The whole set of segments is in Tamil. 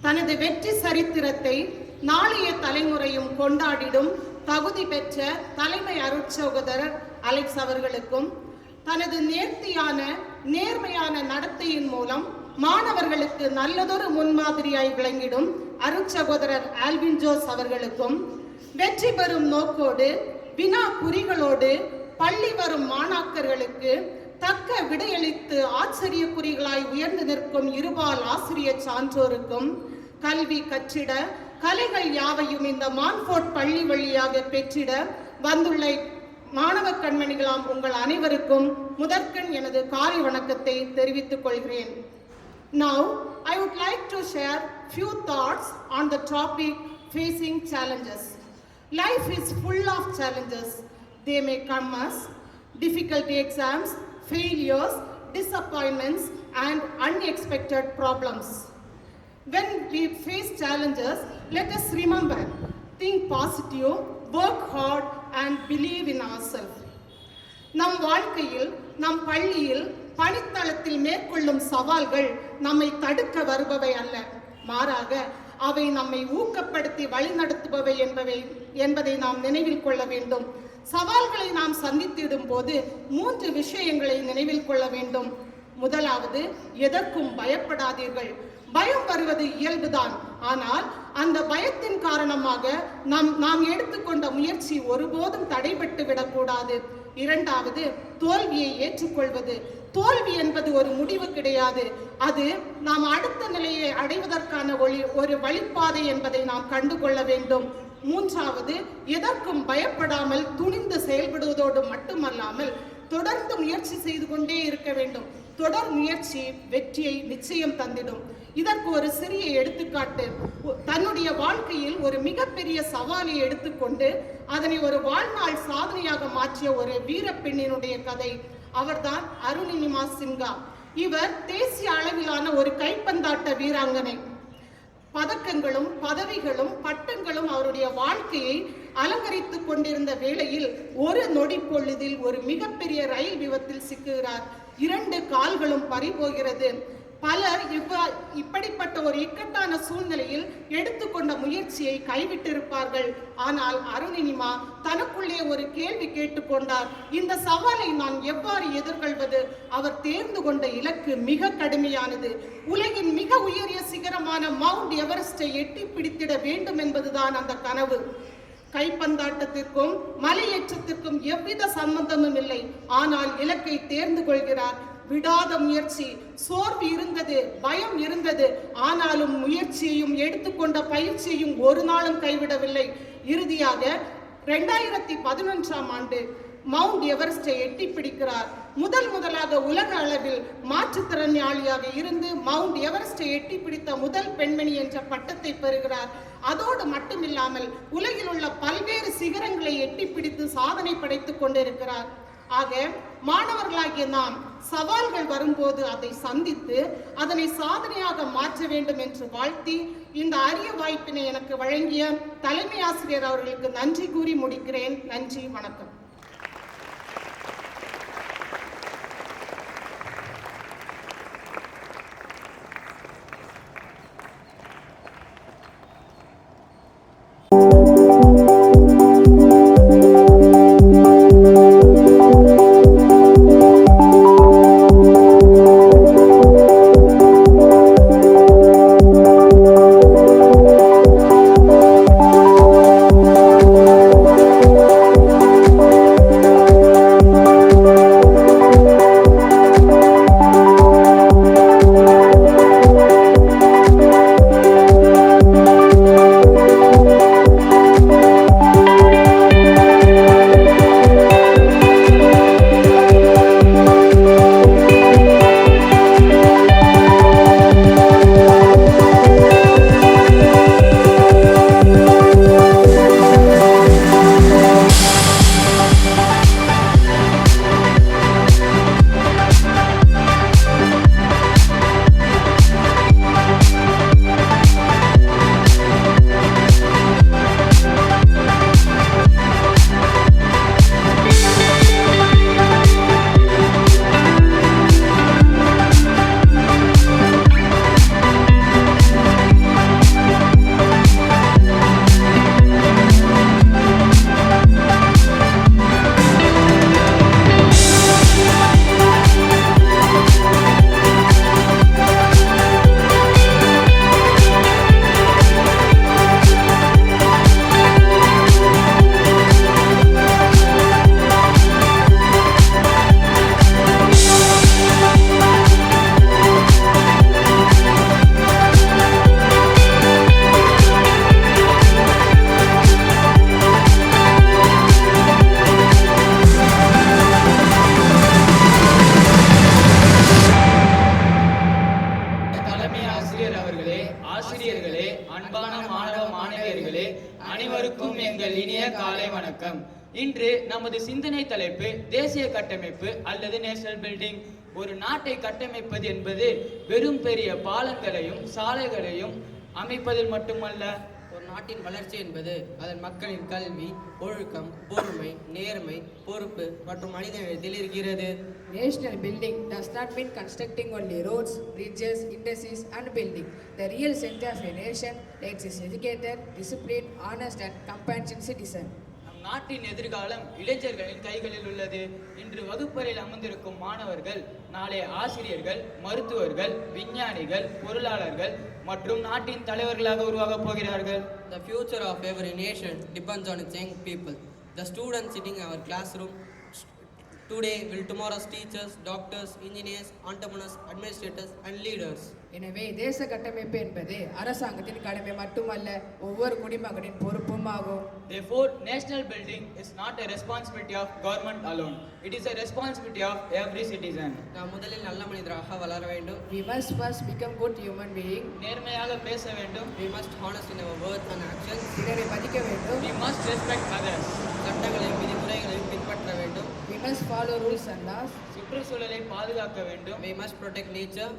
தனது வெற்றி சரித்திரத்தை நாளைய தலைமுறையும் கொண்டாடிடும் தகுதி பெற்ற தலைமை அருட்சகோதரர் அலெக்ஸ் அவர்களுக்கும், தனது நேர்மையான நடத்தையின் மூலம் மாணவர்களுக்கு நல்லதொரு முன்மாதிரியாய் விளங்கிடும் அருட்சகோதரர் ஆல்வின் ஜோஸ் அவர்களுக்கும், வெற்றி பெறும் நோக்கோடு வினா குறிகளோடு பள்ளி வரும் மாணாக்கர்களுக்கு தக்க விடையளித்து ஆச்சரியக்குறிகளாய் உயர்ந்து நிற்கும் இருபால் ஆசிரியர் சான்றோருக்கும், கல்வி கற்றிட கலைகள் யாவையும் இந்த மான்ஃபோர்ட் பள்ளி வழியாக பெற்றிட வந்துள்ள மாணவ கண்மணிகளாம் உங்கள் அனைவருக்கும் முதற்கண் எனது காலை வணக்கத்தை தெரிவித்துக் கொள்கிறேன். Now I would like to share few thoughts on the topic facing challenges. Life is full of challenges. They may come as difficult exams, failures, disappointments, and unexpected problems. When we face challenges, let us remember, think positive, work hard, and believe in ourselves. நம் வாழ்க்கையில், நம் பள்ளியில், பணித்தளத்தில் மேற்கொள்ளும் சவால்கள் நம்மை தடுக்க வருபவை அல்ல, மாறாக அவை நம்மை ஊக்கப்படுத்தி வழிநடத்துபவை என்பதை நாம் நினைவில் கொள்ள வேண்டும். சவால்களை நாம் சந்தித்திடும் போது 3 விஷயங்களை நினைவில் கொள்ள வேண்டும். முதலாவது, எதற்கும் பயப்படாதீர்கள். பயம் வருவது இயல்புதான். ஆனால் அந்த பயத்தின் காரணமாக நாம் எடுத்துக்கொண்ட முயற்சி ஒருபோதும் தடைபட்டு விடக்கூடாது. இரண்டாவது, தோல்வியை ஏற்றுக்கொள்வது. தோல்வி என்பது ஒரு முடிவு கிடையாது, அது நாம் அடுத்த நிலையை அடைவதற்கான ஒரு வழிப்பாதை என்பதை நாம் கண்டுகொள்ள வேண்டும். மூன்றாவது, எதற்கும் பயப்படாமல் துணிந்து செயல்படுவதோடு மட்டுமல்லாமல் தொடர்ந்து முயற்சி செய்து கொண்டே இருக்க வேண்டும். தொடர் முயற்சி வெற்றியை நிச்சயம் தந்திடும். இதற்கு ஒரு சிறிய எடுத்துக்காட்டு. தன்னுடைய வாழ்க்கையில் ஒரு மிகப்பெரிய சவாலை எடுத்துக்கொண்டு அதனை ஒரு வாழ்நாள் சாதனையாக மாற்றிய ஒரு வீரப்பெண்ணினுடைய கதை. அவர்தான் அருணிமா சின்ஹா. இவர் தேசிய அளவிலான ஒரு கைப்பந்தாட்ட வீராங்கனை. பதக்கங்களும் பதவிகளும் பட்டங்களும் அவருடைய வாழ்க்கையை அலங்கரித்துக் கொண்டிருந்த வேளையில் ஒரு நொடி பொழுதில் ஒரு மிகப்பெரிய ரயில் விபத்தில் சிக்குகிறார். 2 கால்களும் பறிபோகிறது. பலர் இப்படிப்பட்ட ஒரு இக்கட்டான சூழ்நிலையில் எடுத்துக்கொண்ட முயற்சியை கைவிட்டிருப்பார்கள். ஆனால் அருணிமா தனக்குள்ளே ஒரு கேள்வி கேட்டுக்கொண்டார். இந்த சவாலை நான் எவ்வாறு எதிர்கொள்வது? அவர் தேர்ந்து கொண்ட இலக்கு மிக கடுமையானது. உலகின் மிக உயரிய சிகரமான மவுண்ட் எவரெஸ்டை எட்டி பிடித்திட வேண்டும் என்பதுதான் அந்த கனவு. கைப்பந்தாட்டத்திற்கும் மலையேற்றத்திற்கும் எவ்வித சம்பந்தமும் இல்லை. ஆனால் இலக்கை தேர்ந்து கொள்கிறார். விடாத முயற்சி. சோர்வு இருந்தது, பயம் இருந்தது. ஆனாலும் முயற்சியையும் எடுத்துக்கொண்ட பயிற்சியையும் ஒரு நாளும் கைவிடவில்லை. இறுதியாக 2011ஆம் ஆண்டு மவுண்ட் எவரெஸ்டை எட்டி பிடிக்கிறார். முதலாக உலக அளவில் மாற்றுத்திறனாளியாக இருந்து மவுண்ட் எவரெஸ்டை எட்டி பிடித்த முதல் பெண்மணி என்ற பட்டத்தை பெறுகிறார். அதோடு மட்டுமில்லாமல் உலகில் உள்ள பல்வேறு சிகரங்களை எட்டி பிடித்து சாதனை படைத்துக் கொண்டிருக்கிறார். ஆக மாணவர்களாகிய நாம் சவால்கள் வரும்போது அதை சந்தித்து அதனை சாதனையாக மாற்ற வேண்டும் என்று வாழ்த்தி இந்த அரிய வாய்ப்பினை எனக்கு வழங்கிய தலைமை ஆசிரியர் அவர்களுக்கு நன்றி கூறி முடிக்கிறேன். நன்றி, வணக்கம். அனைவருக்கும் எங்கள் இனிய காலை வணக்கம். இன்று நமது சிந்தனை தலைப்பு தேசிய கட்டமைப்பு அல்லது நேஷனல் பில்டிங். ஒரு நாட்டை கட்டமைப்பது என்பது வெறும் பெரிய பாலங்களையும் சாலைகளையும் அமைப்பதில் மட்டுமல்ல, ஒரு நாட்டின் வளர்ச்சி என்பது அதன் மக்களின் கல்வி, ஒழுக்கம், பொறுமை, நேர்மை, பொறுப்பு மற்றும் மனிதநேயத்தில் இருக்கிறது. National building does not mean constructing only roads, bridges, industries and building. The real center of a nation lies is educated, disciplined, honest and compassionate citizen. நம் நாட்டின் எதிர்காலம் இளைஞர்களின் கைகளில் உள்ளது. இன்று வகுப்பறையில் அமர்ந்திருக்கும் மாணவர்கள் நாளை ஆசிரியர்கள், மருத்துவர்கள், விஞ்ஞானிகள், பொருளாளர்கள் மற்றும் நாட்டின் தலைவர்களாக உருவாகப் போகிறார்கள். The future of every nation depends on its young people. The students sitting in our classroom today will tomorrow's teachers, doctors, engineers, entrepreneurs, administrators and leaders. எனவே தேச கட்டமைப்பு என்பது அரசாங்கத்தின் கடமை மட்டுமல்ல, ஒவ்வொரு குடிமகனின் பொறுப்பும் ஆகும். Therefore, national building is not a responsibility of government alone. It is a responsibility of every citizen. நாம் முதலில் நல்ல மனிதராக வளர வேண்டும். We must first become good human being. நேர்மையாக பேச வேண்டும். We must honest in our words and actions. பிறரை மதிக்க வேண்டும். We must respect others. சட்டங்களையும் விதிமுறைகளையும் பின்பற்ற வேண்டும். We must follow rules and laws. சுற்றுச்சூழலை பாதுகாக்க வேண்டும். We must protect nature.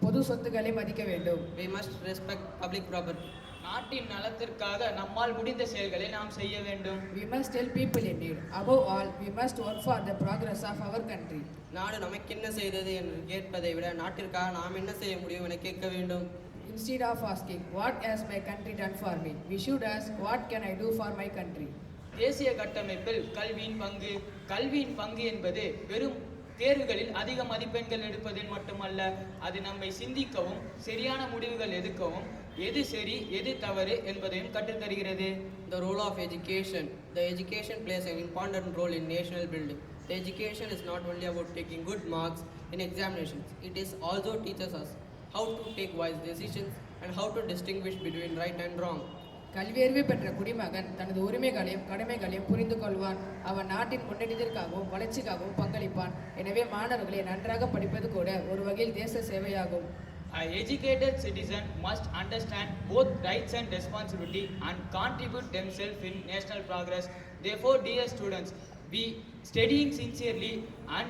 பொது சொத்துக்களை மதிக்க வேண்டும். We must respect public property. நாட்டின் நலத்திற்காக நம்மால் முடிந்த செயல்களை நாம் செய்ய வேண்டும். We must help people in need. Above all, we must work for the progress of our country. நாடு நமக்கு என்ன செய்தது என்று கேட்பதை விட நாட்டிற்காக நாம் என்ன செய்ய முடியும் என கேட்க வேண்டும். Instead of asking, what has my country done for me? We should ask, what can I do for my country? தேசிய கட்டமைப்பில் கல்வியின் பங்கு என்பது வெறும் தேர்வுகளில் அதிக மதிப்பெண்கள் எடுப்பதில் மட்டுமல்ல, அது நம்மை சிந்திக்கவும் சரியான முடிவுகள் எடுக்கவும் எது சரி எது தவறு என்பதையும் கற்றுத்தருகிறது. The role of education. The education plays an important role in national building. The education is not only about taking good marks in examinations. It is also teaches us how to take wise decisions and how to distinguish between right and wrong. கல்வியறிவு பெற்ற குடிமகன் தனது உரிமைகளையும் கடமைகளையும் புரிந்து கொள்வான். அவன் நாட்டின் முன்னேற்றத்திற்காகவும் வளர்ச்சிக்காகவும் பங்களிப்பான். எனவே மாணவர்களை நன்றாக படிப்பது கூட ஒரு வகையில் தேச சேவையாகும். An educated citizen must understand both rights and responsibility and contribute themselves in national progress. Therefore, dear students, be studying sincerely and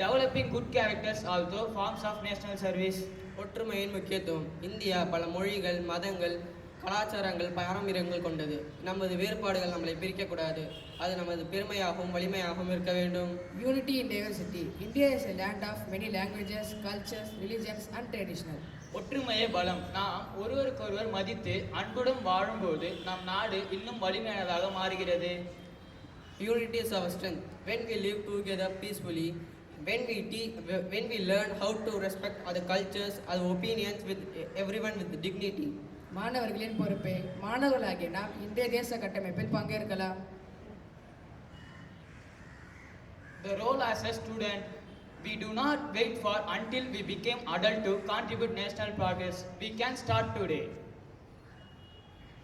developing good characters also forms of national service. ஒற்றுமையின் முக்கியத்துவம். இந்தியா பல மொழிகள், மதங்கள், கலாச்சாரங்கள், பாரம்பரியங்கள் கொண்டது. நமது வேறுபாடுகள் நம்மளை பிரிக்கக்கூடாது. அது நமது பெருமையாகவும் வலிமையாகவும் இருக்க வேண்டும். Unity in diversity. India is a land of many languages, cultures, religions and traditions. ஒற்றுமையே பலம். நாம் ஒருவருக்கொருவர் மதித்து அன்புடன் வாழும்போது நம் நாடு இன்னும் வலிமையானதாக மாறுகிறது. Unity is our strength. When we live together peacefully, when we learn how to respect other cultures, other opinions with everyone with dignity. மாணவர்களின் பொறுப்பே. மாணவர்களாகிய நாம் இந்திய தேச கட்டமைப்பில் பங்கேற்கலாம். The role as a student, we do not wait for until we become adult to contribute national progress. We can start today.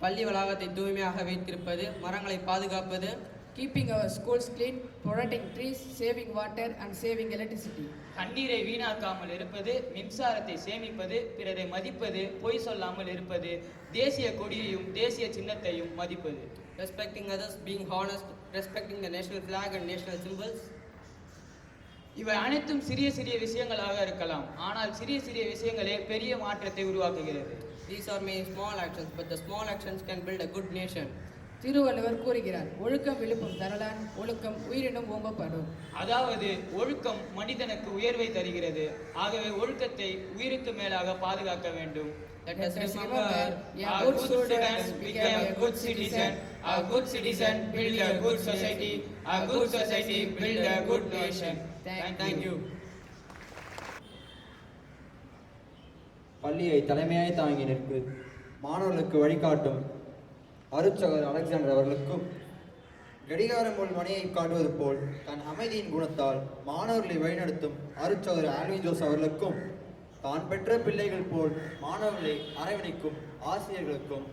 பள்ளி வளாகத்தை தூய்மையாக வைத்திருப்பது, மரங்களை பாதுகாப்பது, Keeping our schools clean, protecting trees, saving water and saving electricity. தண்ணீரை வீணாக்காமல் இருப்பது, மின்சாரத்தை சேமிப்பது, பிறரை மதிப்பது, பொய் சொல்லாமல் இருப்பது, தேசிய கொடியையும் தேசிய சின்னத்தையும் மதிப்பது. respecting others, being honest, respecting the national flag and national symbols. இவை அனைத்தும் சிறிய சிறிய விஷயங்களாக இருக்கலாம், ஆனால் சிறிய சிறிய விஷயங்களே பெரிய மாற்றத்தை உருவாக்குகிறது. These are many small actions, but the small actions can build a good nation. Thiruvalluvar கூறுகிறார், ஒழுக்கம் விழுப்பம் தரலான், ஒழுக்கம் உயிரினும் ஓம்பப்படும். அதாவது ஒழுக்கம் மனிதனுக்கு உயர்வை தருகிறது. ஆகவே ஒழுக்கத்தை உயிருக்கு மேலாக பாதுகாக்க வேண்டும். Let us remember, a good student become a good citizen, a good citizen build a good society, a good society build a good nation. Thank you. பள்ளியை தலைமையாய் தாங்கி நிற்கும் மாணவர்களுக்கு வழிகாட்டும் அருட்சகோதரர் அலெக்சாண்டர் அவர்களுக்கும், கடிகாரம் போல் மணியை காட்டுவது போல் தன் அமைதியின் குணத்தால் மாணவர்களை வழிநடத்தும் அருட்சகோதரர் ஆல்வின் ஜோஸ் அவர்களுக்கும், தான் பெற்ற பிள்ளைகள் போல் மாணவர்களை அரவணைக்கும் ஆசிரியர்களுக்கும்,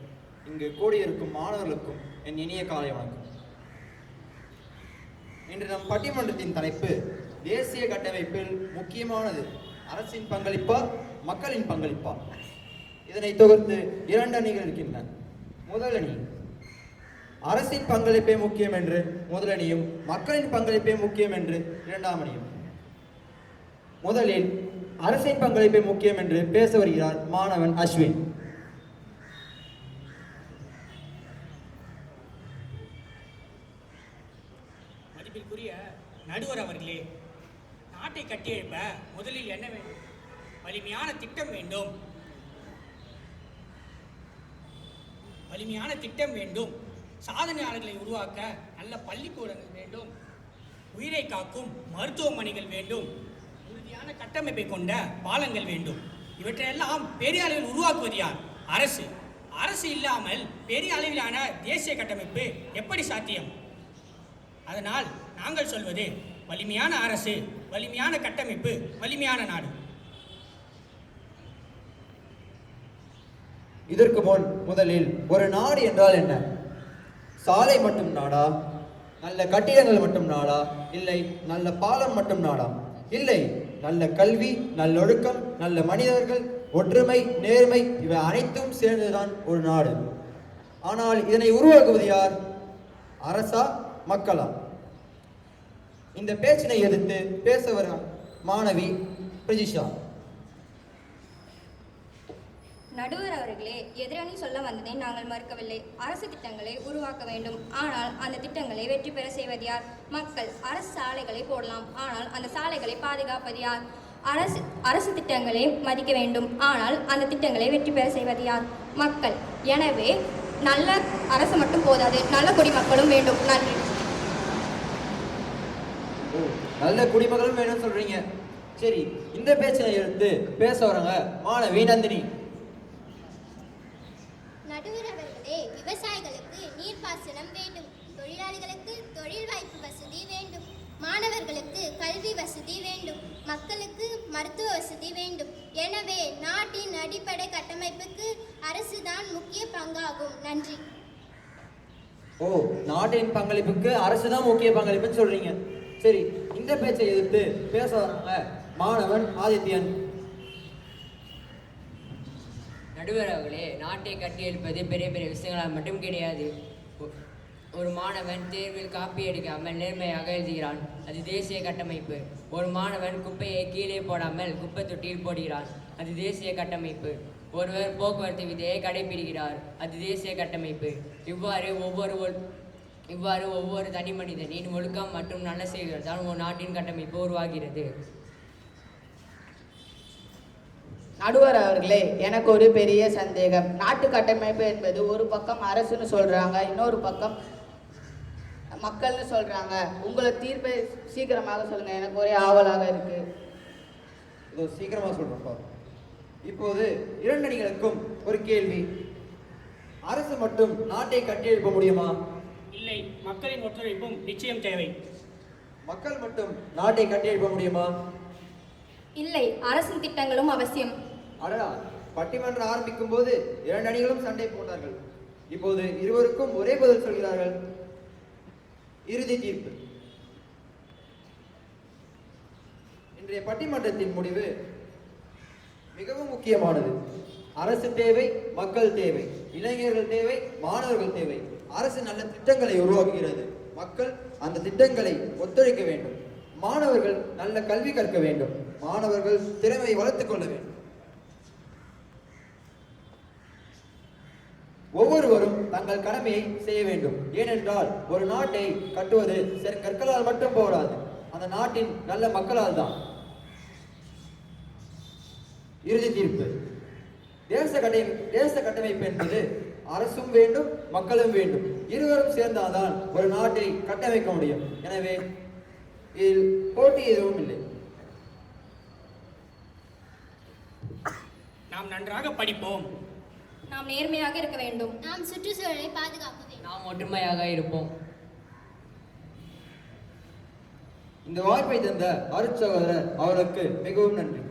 இங்கு கூடியிருக்கும் மாணவர்களுக்கும் என் இனிய காலை வணக்கம். இன்று நம் பட்டிமன்றத்தின் தலைப்பு தேசிய கட்டமைப்பில் முக்கியமானது அரசின் பங்களிப்பா மக்களின் பங்களிப்பா. இதனை தொகுத்து 2 அணிகள் இருக்கின்றன. முதல் அணி அரசின் பங்களிப்பே முக்கியம் என்று முதலணியும் மக்களின் பங்களிப்பே முக்கியம் என்று இரண்டாம் அணியும். முதலில் அரசின் பங்களிப்பே முக்கியம் என்று பேச வருகிறார் மாணவன் அஸ்வின். மதிப்பிற்குரிய நடுவர் அவர்களே, நாட்டை கட்டியெழுப்ப முதலில் என்ன வேண்டும்? வலிமையான திட்டம் வேண்டும். வலிமையான திட்டம் வேண்டும். சாதனையாளர்களை உருவாக்க நல்ல பள்ளிக்கூடங்கள் வேண்டும். உயிரை காக்கும் மருத்துவமனைகள் வேண்டும். உறுதியான கட்டமைப்பை கொண்ட பாலங்கள் வேண்டும். இவற்றையெல்லாம் பெரிய அளவில் உருவாக்குவது யார்? அரசு. அரசு இல்லாமல் பெரிய அளவிலான தேசிய கட்டமைப்பு எப்படி சாத்தியம்? அதனால் நாங்கள் சொல்வது வலிமையான அரசு, வலிமையான கட்டமைப்பு, வலிமையான நாடு. இதற்கு முன் முதலில் ஒரு நாடு என்றால் என்ன? சாலை மட்டும் நாடா? நல்ல கட்டிடங்கள் மட்டும் நாடா? இல்லை நல்ல பாலம் மட்டும் நாடா? இல்லை நல்ல கல்வி, நல்லொழுக்கம், நல்ல மனிதர்கள், ஒற்றுமை, நேர்மை இவை அனைத்தும் சேர்ந்துதான் ஒரு நாடு. ஆனால் இதனை உருவாக்குவது யார்? அரசா, மக்களா? இந்த பேச்சினை எதிர்த்து பேச வர மாணவி பிரஜிஷா. நடுவர் அவர்களே, எதிரணி சொல்ல வந்ததை நாங்கள் மறுக்கவில்லை. அரசு திட்டங்களை உருவாக்க வேண்டும். ஆனால் அந்த திட்டங்களை வெற்றி பெற செய்வது யார்? மக்கள். அரசு சாலைகளை போடலாம். ஆனால் அந்த சாலைகளை பாதுகாப்பது யார்? அரசு திட்டங்களை மதிக்க வேண்டும். ஆனால் அந்த திட்டங்களை வெற்றி பெற செய்வது யார்? மக்கள். எனவே நல்ல அரசு மட்டும் போதாது, நல்ல குடிமக்களும் வேண்டும். நன்றி. நல்ல குடிமக்களும் வேணும்னு சொல்றீங்க. சரி, இந்த பேச்சினை எடுத்து பேச வராங்க மாணவி நந்தினி. நடுவர் அவர்களே, விவசாயிகளுக்கு நீர்ப்பாசனம் வேண்டும். தொழிலாளிகளுக்கு தொழில் வாய்ப்பு வசதி வேண்டும். மாணவர்களுக்கு கல்வி வசதி வேண்டும். மக்களுக்கு மருத்துவ வசதி வேண்டும். எனவே நாட்டின் அடிப்படை கட்டமைப்புக்கு அரசுதான் முக்கிய பங்காகும். நன்றி. ஓ, நாட்டின் பங்களிப்புக்கு அரசுதான் முக்கிய பங்களிப்புன்னு சொல்றீங்க. சரி, இந்த பேச்சை எதிர்த்து பேச வராங்க மாணவன் ஆதித்யன். நடுவர் அவர்களே, நாட்டை கட்டியெழுப்பது பெரிய பெரிய விஷயங்களால் மட்டும் கிடையாது. ஒரு மாணவன் தேர்வில் காப்பி அடிக்காமல் நேர்மையாக எழுதுகிறான், அது தேசிய கட்டமைப்பு. ஒரு மாணவன் குப்பையை கீழே போடாமல் குப்பை தொட்டியில் போடுகிறான், அது தேசிய கட்டமைப்பு. ஒருவர் போக்குவரத்து விதியை கடைபிடிக்கிறார், அது தேசிய கட்டமைப்பு. இவ்வாறு ஒவ்வொரு தனி மனிதனின் ஒழுக்கம் மற்றும் நல்ல செயல்கள் தான் ஒரு நாட்டின் கட்டமைப்பு உருவாகிறது. நடுவர் அவர்களே, எனக்கு ஒரு பெரிய சந்தேகம். நாட்டு கட்டமைப்பு என்பது ஒரு பக்கம் அரசுன்னு சொல்றாங்க, இன்னொரு பக்கம் மக்கள்னு சொல்றாங்க. உங்களை தீர்ப்பை சீக்கிரமாக சொல்லுங்க, எனக்கு ஒரே ஆவலாக இருக்கு. இதோ சீக்கிரமா சொல்றேன்ப்பா. இப்போது இரண்டு அணிகளுக்கும் ஒரு கேள்வி. அரசு மட்டும் நாட்டை கட்டியெழுப்ப முடியுமா? இல்லை, மக்களின் ஒத்துழைப்பும் நிச்சயம் தேவை. மக்கள் மட்டும் நாட்டை கட்டியெழுப்ப முடியுமா? இல்லை, அரசின் திட்டங்களும் அவசியம். அடடா, பட்டிமன்றம் ஆரம்பிக்கும் போது இரண்டு அணிகளும் சண்டை போட்டார்கள். இப்போது இருவருக்கும் ஒரே பதில் சொல்கிறார்கள். இறுதி தீர்ப்பு. இன்றைய பட்டிமன்றத்தின் முடிவு மிகவும் முக்கியமானது. அரசு தேவை, மக்கள் தேவை, இளைஞர்கள் தேவை, மாணவர்கள் தேவை. அரசு நல்ல திட்டங்களை உருவாக்குகிறது. மக்கள் அந்த திட்டங்களை ஒத்துழைக்க வேண்டும். மாணவர்கள் நல்ல கல்வி கற்க வேண்டும். மாணவர்கள் திறமையை வளர்த்துக் கொள்ள வேண்டும். ஒவ்வொருவரும் தங்கள் கடமையை செய்ய வேண்டும். ஏனென்றால் ஒரு நாட்டை கட்டுவது கற்களால் மட்டும் போராது, அந்த நாட்டின் நல்ல மக்களால் தான். இறுதி தீர்ப்பு. தேச கட்டமைப்பு என்பது அரசும் வேண்டும், மக்களும் வேண்டும். இருவரும் சேர்ந்தால்தான் ஒரு நாட்டை கட்டமைக்க முடியும். எனவே இதில் போட்டி எதுவும் இல்லை. நாம் நன்றாக படிப்போம். நாம் நேர்மையாக இருக்க வேண்டும். நாம் சுற்றுச்சூழலை பாதுகாக்க வேண்டும். நாம் ஒற்றுமையாக இருப்போம். இந்த வாய்ப்பை தந்த அருட்சகோதரர் அவருக்கு மிகவும் நன்றி.